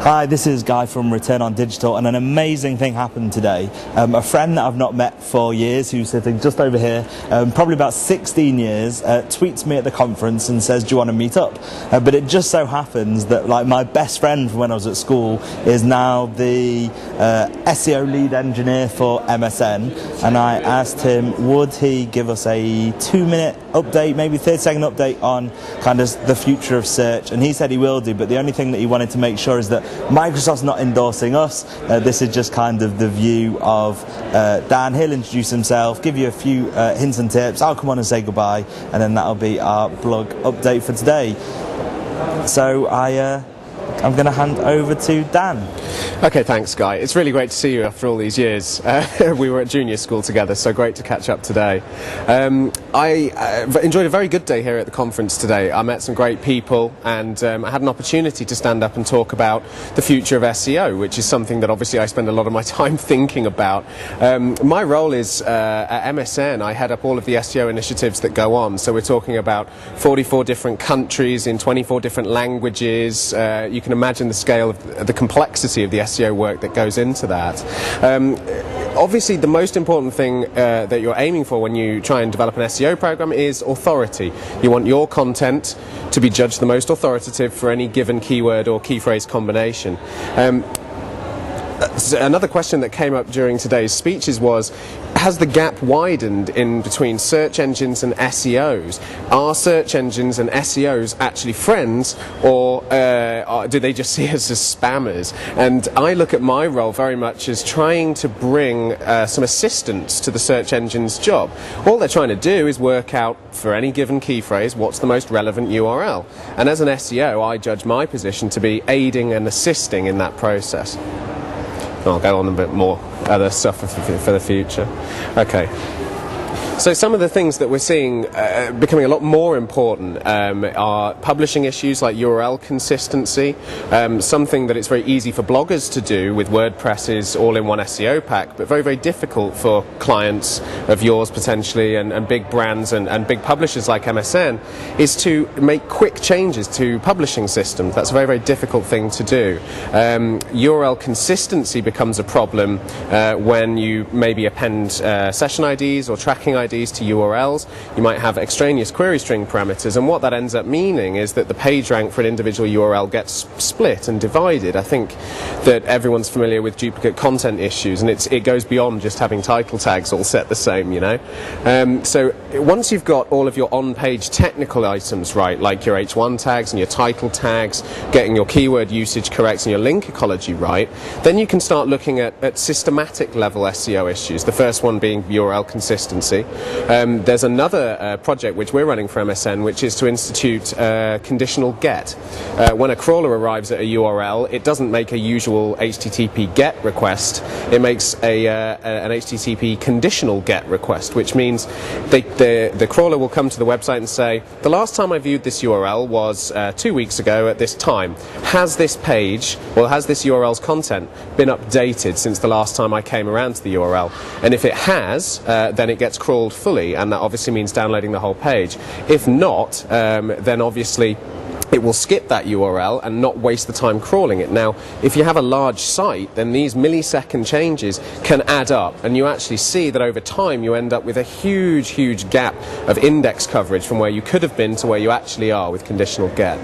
Hi, this is Guy from Return on Digital, and an amazing thing happened today. A friend that I've not met for years, who's sitting just over here, probably about 16 years, tweets me at the conference and says, do you want to meet up? But it just so happens that my best friend from when I was at school is now the SEO lead engineer for MSN, and I asked him, would he give us a 2-minute update, maybe 30-second update on kind of the future of search, and he said he will do, but the only thing that he wanted to make sure is that Microsoft's not endorsing us. This is just kind of the view of Dan. He'll introduce himself, give you a few hints and tips. I'll come on and say goodbye, and then that'll be our blog update for today. So I'm going to hand over to Dan. Okay, thanks, Guy. It's really great to see you after all these years. We were at junior school together, so great to catch up today. I enjoyed a very good day here at the conference today. I met some great people, and I had an opportunity to stand up and talk about the future of SEO, which is something that obviously I spend a lot of my time thinking about. My role is at MSN. I head up all of the SEO initiatives that go on, so we're talking about 44 different countries in 24 different languages. You can imagine the scale of the complexity of the SEO work that goes into that. Obviously, the most important thing that you're aiming for when you try and develop an SEO program is authority. You want your content to be judged the most authoritative for any given keyword or key phrase combination. Another question that came up during today's speeches was, has the gap widened in between search engines and SEOs? Are search engines and SEOs actually friends, or do they just see us as spammers? And I look at my role very much as trying to bring some assistance to the search engine's job. All they're trying to do is work out, for any given key phrase, what's the most relevant URL. And as an SEO, I judge my position to be aiding and assisting in that process. I'll go on a bit more other stuff for the future. Okay. So some of the things that we're seeing becoming a lot more important are publishing issues like URL consistency, something that it's very easy for bloggers to do with WordPress's all-in-one SEO pack, but very, very difficult for clients of yours potentially and big brands and big publishers like MSN, is to make quick changes to publishing systems. That's a very, very difficult thing to do. URL consistency becomes a problem when you maybe append session IDs or tracking IDs to URLs. You might have extraneous query string parameters, and what that ends up meaning is that the page rank for an individual URL gets split and divided. I think that everyone's familiar with duplicate content issues, and it goes beyond just having title tags all set the same, you know. So once you've got all of your on-page technical items right, like your H1 tags and your title tags, getting your keyword usage correct and your link ecology right, then you can start looking at systematic level SEO issues, the first one being URL consistency. There's another project which we're running for MSN, which is to institute conditional get. When a crawler arrives at a URL, it doesn't make a usual HTTP get request. It makes an HTTP conditional get request, which means the crawler will come to the website and say, the last time I viewed this URL was 2 weeks ago at this time. Has this page, or has this URL's content been updated since the last time I came around to the URL? And if it has, then it gets crawled fully, and that obviously means downloading the whole page. If not, then obviously it will skip that URL and not waste the time crawling it. Now, if you have a large site, then these millisecond changes can add up, and you actually see that over time you end up with a huge, huge gap of index coverage from where you could have been to where you actually are with conditional get.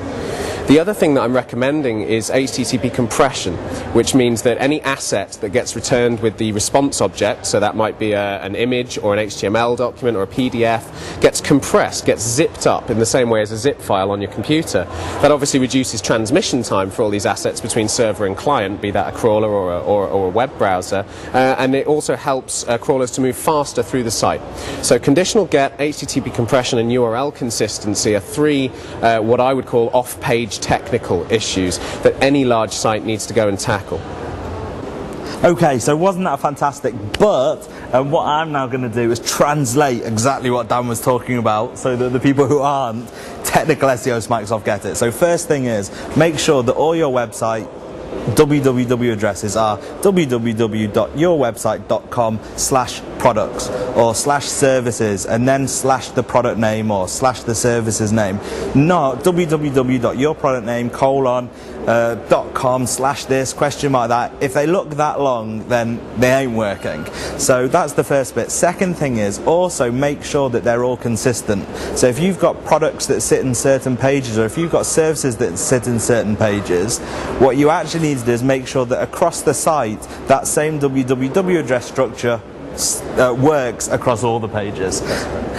The other thing that I'm recommending is HTTP compression, which means that any asset that gets returned with the response object, so that might be an image or an HTML document or a PDF, gets compressed, gets zipped up in the same way as a zip file on your computer. That obviously reduces transmission time for all these assets between server and client, be that a crawler or a web browser, and it also helps crawlers to move faster through the site. So conditional get, HTTP compression and URL consistency are three what I would call off-page technical issues that any large site needs to go and tackle. Okay, so wasn't that fantastic? But what I'm now going to do is translate exactly what Dan was talking about so that the people who aren't technical SEOs Microsoft get it. So first thing is, make sure that all your website www addresses are www.yourwebsite.com/ products or slash services and then slash the product name or slash the services name, not www.yourproductname:.com slash this question mark that. If they look that long, then they ain't working. So that's the first bit. Second thing is also make sure that they're all consistent. So if you've got products that sit in certain pages, or if you've got services that sit in certain pages, what you actually need to do is make sure that across the site that same www address structure works across all the pages.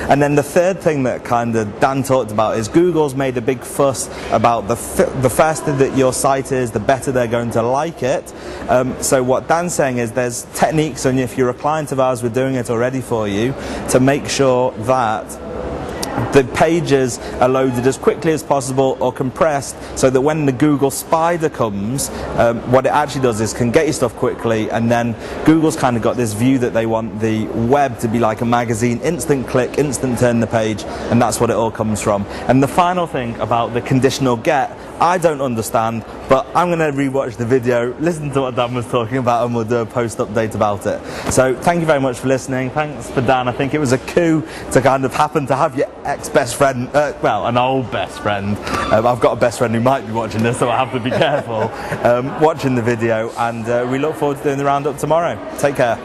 And then the third thing that kind of Dan talked about is Google's made a big fuss about the faster that your site is, the better they're going to like it. So what Dan's saying is there's techniques, and if you're a client of ours, we're doing it already for you, to make sure that the pages are loaded as quickly as possible or compressed, so that when the Google Spider comes, what it actually does is can get your stuff quickly, and then Google's kind of got this view that they want the web to be like a magazine, instant click, instant turn the page, and that's what it all comes from. And the final thing about the conditional get, I don't understand, but I'm going to rewatch the video, listen to what Dan was talking about, and we'll do a post update about it. So thank you very much for listening. Thanks for Dan. I think it was a coup to kind of happen to have your ex-best friend, well, an old best friend. I've got a best friend who might be watching this, so I have to be careful, watching the video, and we look forward to doing the roundup tomorrow. Take care.